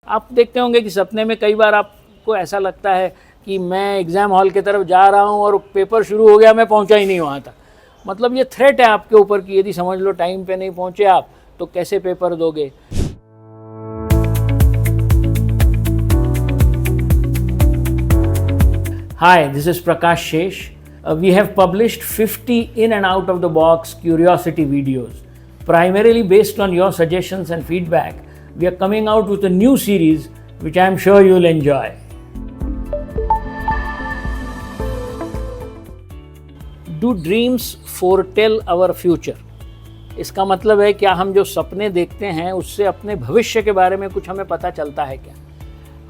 आप देखते होंगे कि सपने में कई बार आपको ऐसा लगता है कि मैं एग्ज़ाम हॉल की तरफ जा रहा हूँ और पेपर शुरू हो गया, मैं पहुँचा ही नहीं वहाँ तक। मतलब ये थ्रेट है आपके ऊपर कि यदि समझ लो टाइम पे नहीं पहुँचे आप तो कैसे पेपर दोगे। Hi, this is Prakash Shesh. We have published 50 in and out of the box curiosity videos. Primarily based on your suggestions and feedback, we are coming out with a new series which I am sure you will enjoy. Do dreams foretell our future? इसका मतलब है क्या हम जो सपने देखते हैं उससे अपने भविष्य के बारे में कुछ हमें पता चलता है क्या?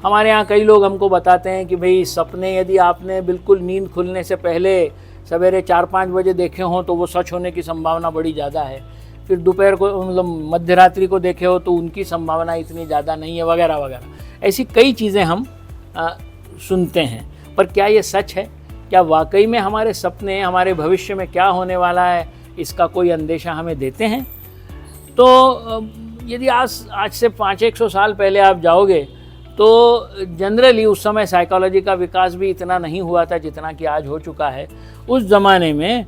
हमारे यहाँ कई लोग हमको बताते हैं कि भाई सपने यदि आपने बिल्कुल नींद खुलने से पहले सवेरे 4-5 बजे देखे हों तो वो सच होने की संभावना बड़ी ज़्यादा है। फिर दोपहर को मतलब मध्य रात्रि को देखे हो तो उनकी संभावना इतनी ज़्यादा नहीं है, वगैरह वगैरह। ऐसी कई चीज़ें हम सुनते हैं, पर क्या ये सच है? क्या वाकई में हमारे सपने हमारे भविष्य में क्या होने वाला है इसका कोई अंदेशा हमें देते हैं? तो यदि आज से 500-100 साल पहले आप जाओगे तो जनरली उस समय साइकोलॉजी का विकास भी इतना नहीं हुआ था जितना कि आज हो चुका है। उस ज़माने में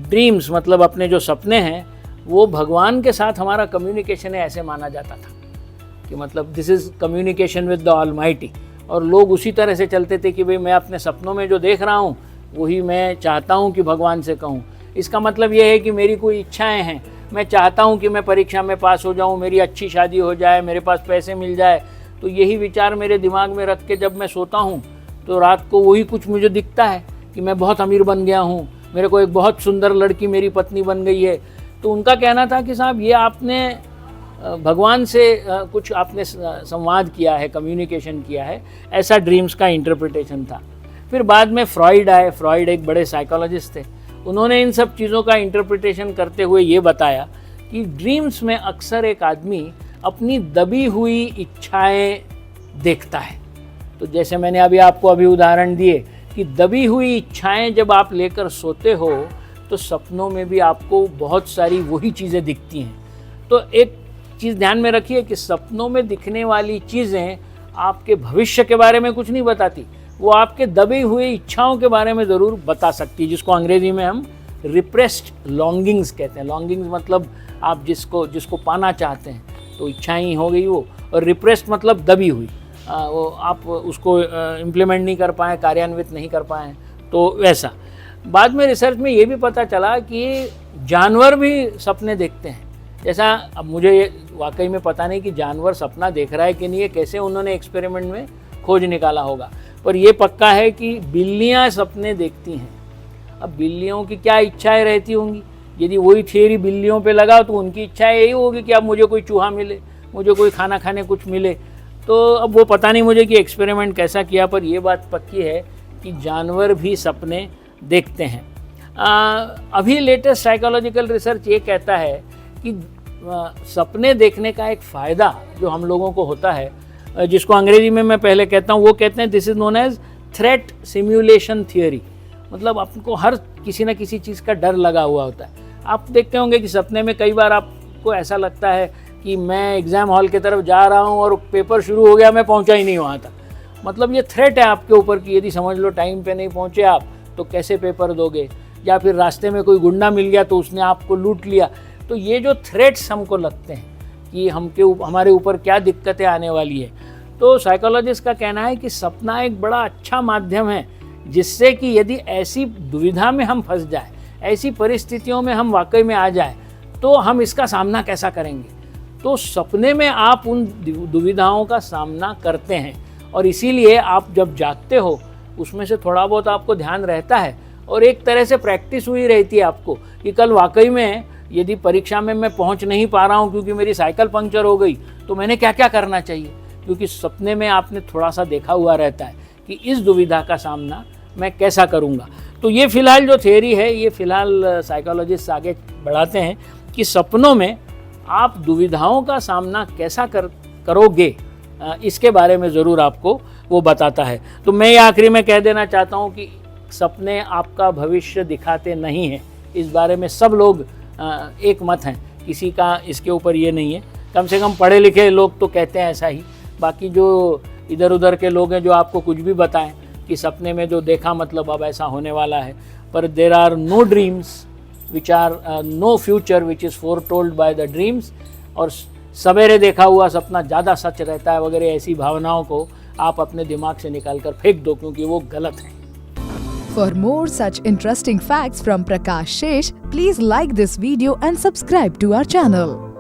ड्रीम्स मतलब अपने जो सपने हैं वो भगवान के साथ हमारा कम्युनिकेशन है, ऐसे माना जाता था कि मतलब this is communication with the almighty. और लोग उसी तरह से चलते थे कि भाई मैं अपने सपनों में जो देख रहा हूँ वही मैं चाहता हूँ कि भगवान से कहूँ। इसका मतलब ये है कि मेरी कोई इच्छाएँ हैं, मैं चाहता हूँ कि मैं परीक्षा में पास हो जाऊँ, मेरी अच्छी शादी हो जाए, मेरे पास पैसे मिल जाए। तो यही विचार मेरे दिमाग में रख के जब मैं सोता हूँ तो रात को वही कुछ मुझे दिखता है कि मैं बहुत अमीर बन गया हूँ, मेरे को एक बहुत सुंदर लड़की मेरी पत्नी बन गई है। तो उनका कहना था कि साहब ये आपने भगवान से कुछ आपने संवाद किया है, कम्युनिकेशन किया है, ऐसा ड्रीम्स का इंटरप्रिटेशन था। फिर बाद में फ्रॉइड आए। फ्रॉइड एक बड़े साइकोलॉजिस्ट थे। उन्होंने इन सब चीज़ों का इंटरप्रिटेशन करते हुए ये बताया कि ड्रीम्स में अक्सर एक आदमी अपनी दबी हुई इच्छाएं देखता है। तो जैसे मैंने अभी उदाहरण दिए कि दबी हुई इच्छाएं जब आप लेकर सोते हो तो सपनों में भी आपको बहुत सारी वही चीज़ें दिखती हैं। तो एक चीज़ ध्यान में रखिए कि सपनों में दिखने वाली चीज़ें आपके भविष्य के बारे में कुछ नहीं बताती, वो आपके दबी हुई इच्छाओं के बारे में ज़रूर बता सकती है, जिसको अंग्रेज़ी में हम रिप्रेस्ड लॉन्गिंग्स कहते हैं। लॉन्गिंग्स मतलब आप जिसको पाना चाहते हैं, तो इच्छाएं हो गई वो, और रिप्रेस्ड मतलब दबी हुई, वो आप उसको इम्प्लीमेंट नहीं कर पाए, कार्यान्वित नहीं कर पाए। तो वैसा बाद में रिसर्च में ये भी पता चला कि जानवर भी सपने देखते हैं। जैसा अब मुझे ये वाकई में पता नहीं कि जानवर सपना देख रहा है कि नहीं है, कैसे उन्होंने एक्सपेरिमेंट में खोज निकाला होगा, पर ये पक्का है कि बिल्लियाँ सपने देखती हैं। अब बिल्लियों की क्या इच्छाएँ रहती होंगी? यदि वही थियरी बिल्लियों पे लगा तो उनकी इच्छा यही होगी कि अब मुझे कोई चूहा मिले, मुझे कोई खाना खाने कुछ मिले। तो अब वो पता नहीं मुझे कि एक्सपेरिमेंट कैसा किया, पर ये बात पक्की है कि जानवर भी सपने देखते हैं। अभी लेटेस्ट साइकोलॉजिकल रिसर्च ये कहता है कि सपने देखने का एक फ़ायदा जो हम लोगों को होता है, जिसको अंग्रेजी में मैं पहले कहता हूँ, वो कहते हैं this is known as threat simulation theory. मतलब आपको हर किसी न किसी चीज़ का डर लगा हुआ होता है। आप देखते होंगे कि सपने में कई बार आपको ऐसा लगता है कि मैं एग्ज़ाम हॉल की तरफ जा रहा हूँ और पेपर शुरू हो गया, मैं पहुँचा ही नहीं वहाँ तक। मतलब ये थ्रेट है आपके ऊपर कि यदि समझ लो टाइम पे नहीं पहुँचे आप तो कैसे पेपर दोगे, या फिर रास्ते में कोई गुंडा मिल गया तो उसने आपको लूट लिया। तो ये जो थ्रेट्स हमको लगते हैं कि हमारे ऊपर क्या दिक्कतें आने वाली है, तो साइकोलॉजिस्ट का कहना है कि सपना एक बड़ा अच्छा माध्यम है जिससे कि यदि ऐसी दुविधा में हम फंस जाए, ऐसी परिस्थितियों में हम वाकई में आ जाए, तो हम इसका सामना कैसा करेंगे। तो सपने में आप उन दुविधाओं का सामना करते हैं, और इसीलिए आप जब जागते हो उसमें से थोड़ा बहुत आपको ध्यान रहता है, और एक तरह से प्रैक्टिस हुई रहती है आपको कि कल वाकई में यदि परीक्षा में मैं पहुंच नहीं पा रहा हूं क्योंकि मेरी साइकिल पंक्चर हो गई, तो मैंने क्या क्या करना चाहिए, क्योंकि सपने में आपने थोड़ा सा देखा हुआ रहता है कि इस दुविधा का सामना मैं कैसा करूंगा। तो ये फ़िलहाल जो थियरी है, ये फ़िलहाल साइकोलॉजिस्ट आगे बढ़ाते हैं कि सपनों में आप दुविधाओं का सामना कैसा करोगे, इसके बारे में ज़रूर आपको वो बताता है। तो मैं ये आखिरी में कह देना चाहता हूँ कि सपने आपका भविष्य दिखाते नहीं हैं, इस बारे में सब लोग एक मत हैं, किसी का इसके ऊपर ये नहीं है। कम से कम पढ़े लिखे लोग तो कहते हैं ऐसा ही। बाकी जो इधर उधर के लोग हैं जो आपको कुछ भी बताएं कि सपने में जो देखा मतलब अब ऐसा होने वाला है, पर there are no dreams which are no future which is foretold by the dreams, और सवेरे देखा हुआ सपना ज़्यादा सच रहता है वगैरह ऐसी भावनाओं को आप अपने दिमाग से निकाल कर फेंक दो, क्योंकि वो गलत है। For more such interesting facts from Prakash Shesh, please like this video and subscribe to our channel.